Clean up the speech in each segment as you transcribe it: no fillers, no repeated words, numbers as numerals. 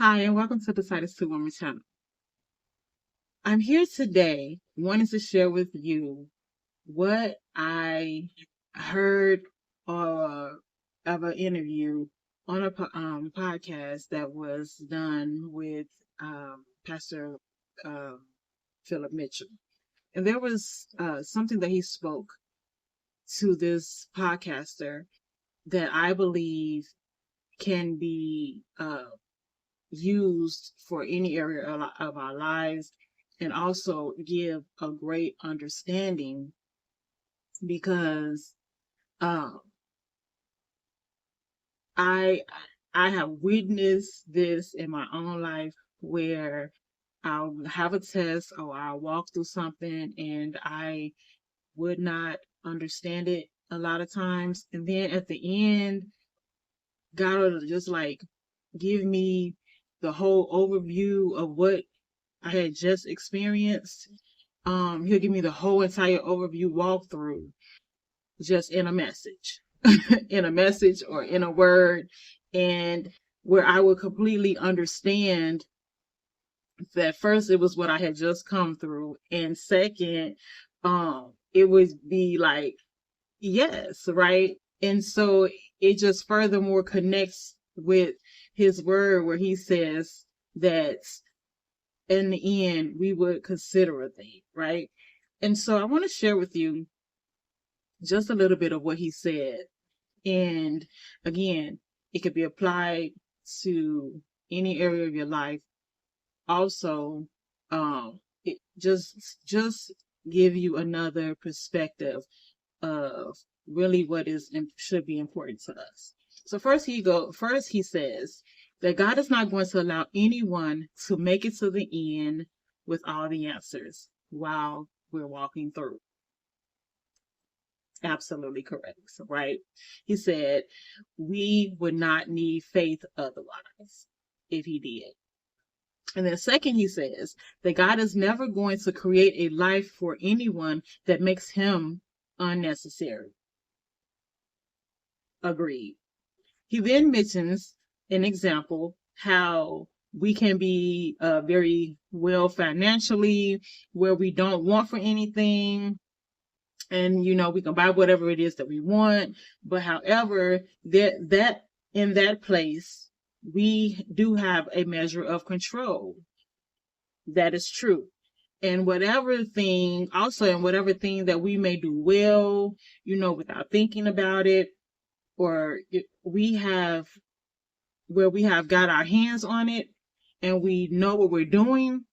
Hi, and welcome to the Titus 2 Woman channel. I'm here today wanting to share with you what I heard of an interview on a podcast that was done with Pastor Philip Mitchel. And there was something that he spoke to this podcaster that I believe can be used for any area of our lives, and also give a great understanding because um, I I have witnessed this in my own life where I'll have a test or I'll walk through something and I would not understand it a lot of times, and then at the end God will just like give me the whole overview of what I had just experienced. He'll give me the whole entire overview walkthrough just in a message, in a message or in a word, and where I would completely understand that first it was what I had just come through, and second, it would be like, yes, right? And so it just furthermore connects with his word where he says that in the end, we would consider a thing, right? And so I want to share with you just a little bit of what he said. And again, it could be applied to any area of your life. Also, it just give you another perspective of really what is and should be important to us. So first he says that God is not going to allow anyone to make it to the end with all the answers while we're walking through. Absolutely correct, right? He said we would not need faith otherwise if he did. And then second, he says that God is never going to create a life for anyone that makes him unnecessary. Agreed. He then mentions an example how we can be very well financially, where we don't want for anything, and we can buy whatever it is that we want. But however, that in that place, we do have a measure of control. That is true. And whatever thing that we may do well, without thinking about it, or we have where we have got our hands on it and we know what we're doing.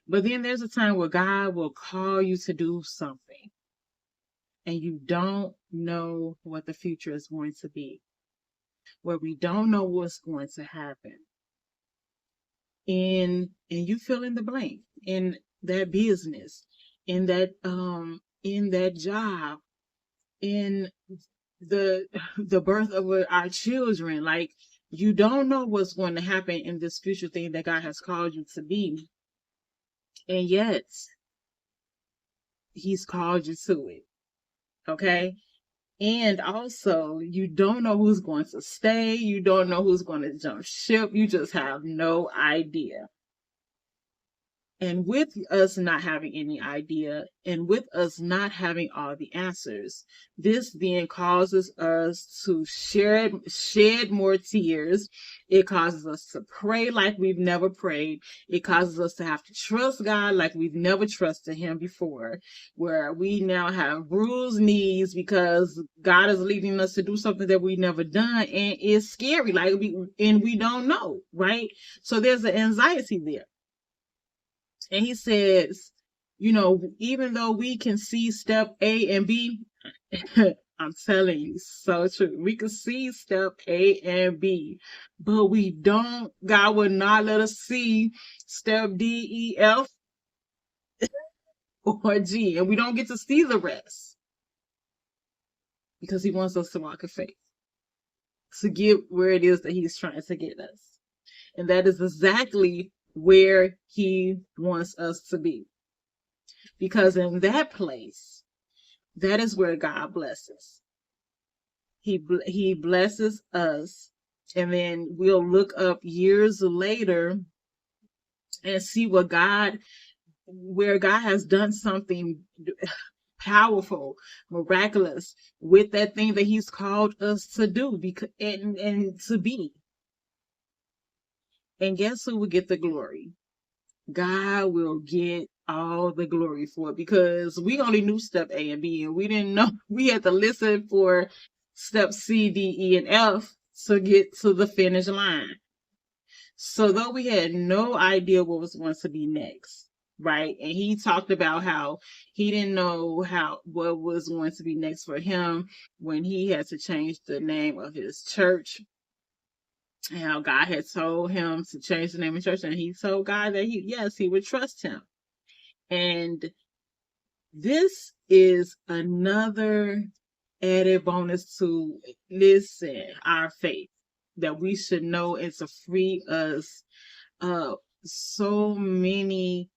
But then there's a time where God will call you to do something and you don't know what the future is going to be, where we don't know what's going to happen. And you fill in the blank in that business, in that job, in the birth of our children. Like, you don't know what's going to happen in this future thing that God has called you to be, and yet he's called you to it. Okay. And also, you don't know who's going to stay, you don't know who's going to jump ship, you just have no idea. And with us not having any idea, and with us not having all the answers, this then causes us to shed more tears. It causes us to pray like we've never prayed. It causes us to have to trust God like we've never trusted him before, where we now have bruised knees because God is leading us to do something that we've never done, and it's scary. We don't know, right? So there's an anxiety there. And he says, even though we can see step A and B, I'm telling you, so true. We can see step A and B, but God will not let us see step D, E, F, or G. And we don't get to see the rest because he wants us to walk in faith, to get where it is that he's trying to get us. And that is exactly where he wants us to be. Because in that place, that is where God blesses. He blesses us And then we'll look up years later and see where God has done something powerful, miraculous with that thing that he's called us to do and to be. And guess who will get the glory? God will get all the glory for it, because we only knew step A and B, and we didn't know we had to listen for step C, D, E, and F to get to the finish line. So though we had no idea what was going to be next, right? And he talked about how he didn't know what was going to be next for him when he had to change the name of his church, and how God had told him to change the name of church, and he told God that he would trust him. And this is another added bonus to our faith, that we should know, and to free us of so many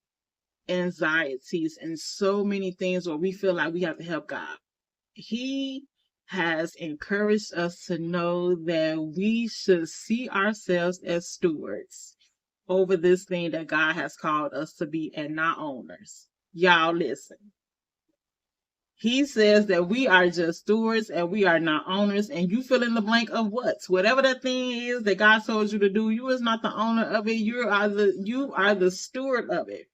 anxieties and so many things where we feel like we have to help God. He has encouraged us to know that we should see ourselves as stewards over this thing that God has called us to be, and not owners. Y'all listen. He says that we are just stewards and we are not owners, and you fill in the blank of what? Whatever that thing is that God told you to do, you is not the owner of it. You are the steward of it.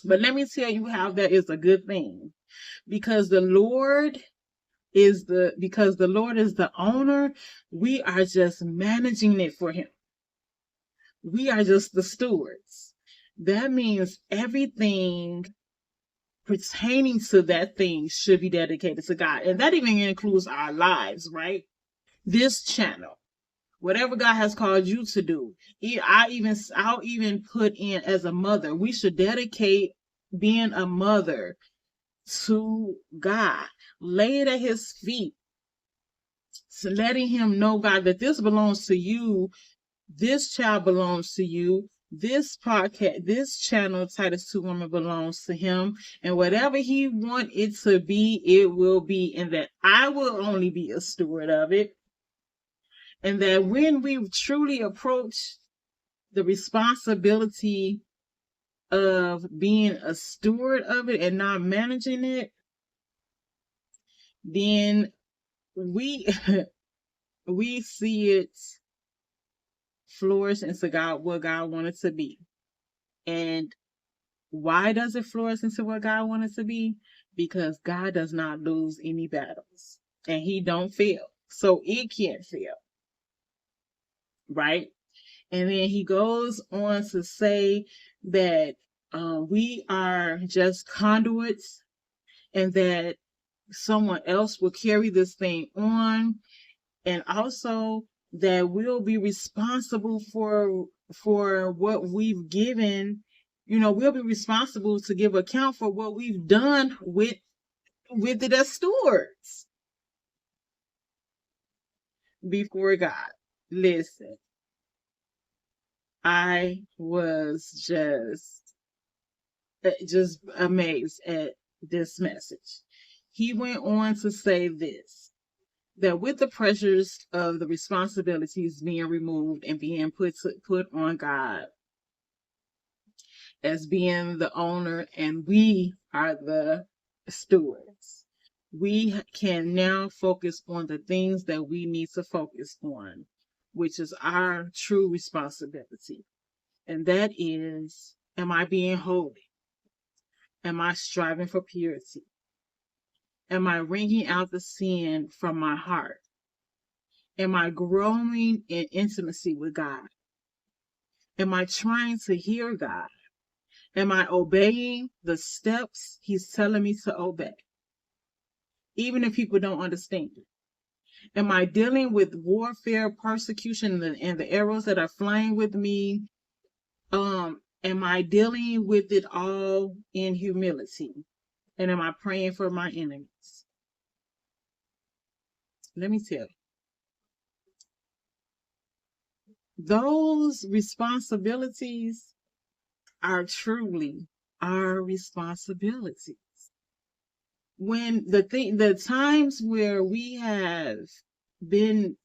But let me tell you how that is a good thing. Because the Lord is the owner, we are just managing it for him. We are just the stewards. That means everything pertaining to that thing should be dedicated to God. And that even includes our lives, right? This channel, whatever God has called you to do. I'll even put in, as a mother, we should dedicate being a mother to God. Lay it at his feet. So letting him know, God, that this belongs to you. This child belongs to you. This podcast, this channel, Titus 2 Woman, belongs to him. And whatever he wants it to be, it will be. And that I will only be a steward of it. And that when we truly approach the responsibility of being a steward of it and not managing it, then we we see it flourish into what God wanted to be. And why does it flourish into what God wanted to be? Because God does not lose any battles, and he don't fail. So it can't fail. Right? And then he goes on to say that we are just conduits, and that someone else will carry this thing on, and also that we'll be responsible for what we've given. We'll be responsible to give account for what we've done with it as stewards before God. Listen, I was just amazed at this message. He went on to say this, that with the pressures of the responsibilities being removed and being put on God as being the owner, and we are the stewards, we can now focus on the things that we need to focus on, which is our true responsibility. And that is, am I being holy? Am I striving for purity? Am I wringing out the sin from my heart? Am I growing in intimacy with God? Am I trying to hear God? Am I obeying the steps he's telling me to obey, even if people don't understand it? Am I dealing with warfare, persecution, and the arrows that are flying with me? Am I dealing with it all in humility? And am I praying for my enemies? Let me tell you, those responsibilities are truly our responsibilities. When the times where we have been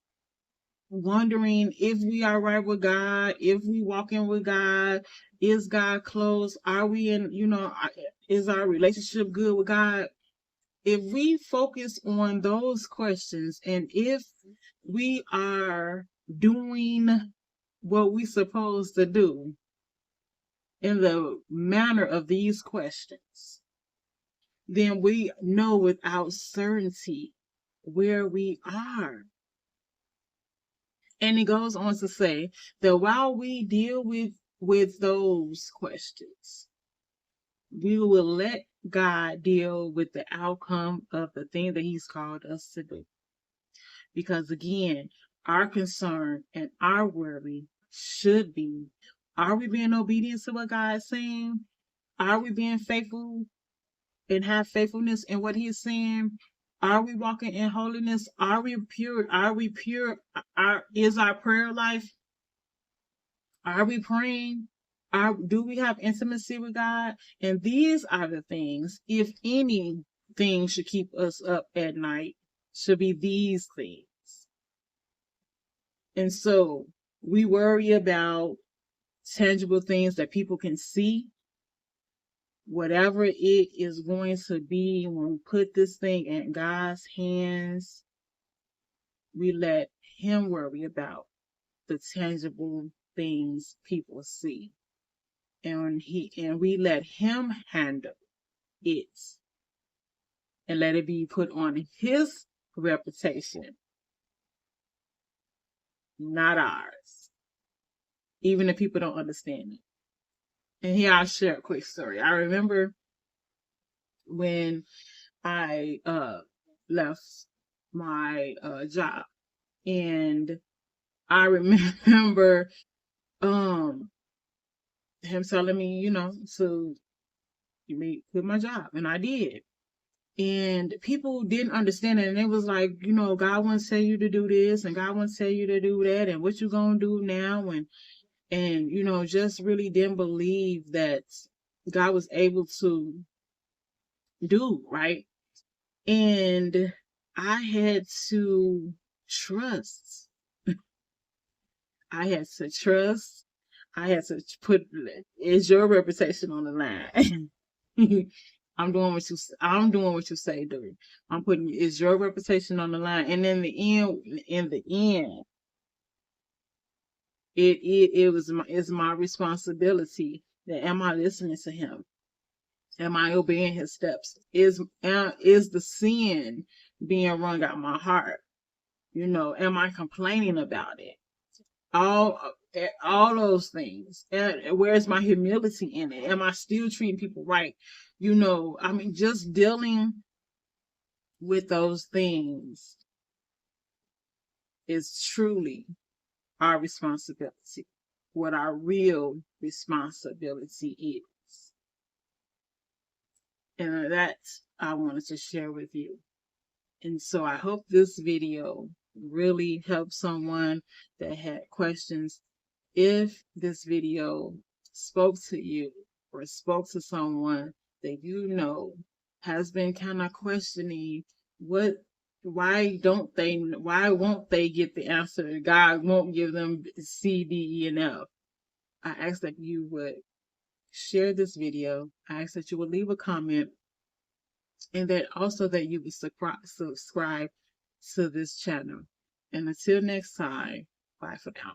wondering if we are right with God, if we walking with God, is God close? Are we in, is our relationship good with God? If we focus on those questions, and if we are doing what we supposed to do in the manner of these questions, then we know without certainty where we are. And it goes on to say that while we deal with those questions, we will let God deal with the outcome of the thing that He's called us to do. Because again, our concern and our worry should be, are we being obedient to what God is saying? Are we being faithful and have faithfulness in what He is saying? Are we walking in holiness? Are we pure? Are we pure? Is our prayer life? Are we praying? Do we have intimacy with God? And these are the things, if anything should keep us up at night, should be these things. And so we worry about tangible things that people can see. Whatever it is going to be, when we put this thing in God's hands, we let Him worry about the tangible things people see. And we let Him handle it, and let it be put on His reputation, not ours, even if people don't understand it. And here I'll share a quick story. I remember when I left my job, and I remember him telling me, to quit my job, and I did. And people didn't understand it, and it was like, God wants to tell you to do this, and God wants to tell you to do that, and what you gonna do now, and just really didn't believe that God was able to do right. And I had to trust. I had to trust. I had to put, is your reputation on the line? I'm doing what you say, dude. I'm putting, is your reputation on the line? And in the end, it's my responsibility. That, am I listening to Him? Am I obeying His steps? Is the sin being wrung out my heart? Am I complaining about it? All those things. And where's my humility in it? Am I still treating people right? Just dealing with those things is truly our responsibility. What our real responsibility is. And that I wanted to share with you. And so I hope this video really helped someone that had questions. If this video spoke to you or spoke to someone that has been kind of questioning why won't they get the answer? God won't give them C, D, E, and F. I ask that you would share this video. I ask that you would leave a comment, and that also that you would subscribe to this channel. And until next time, bye for now.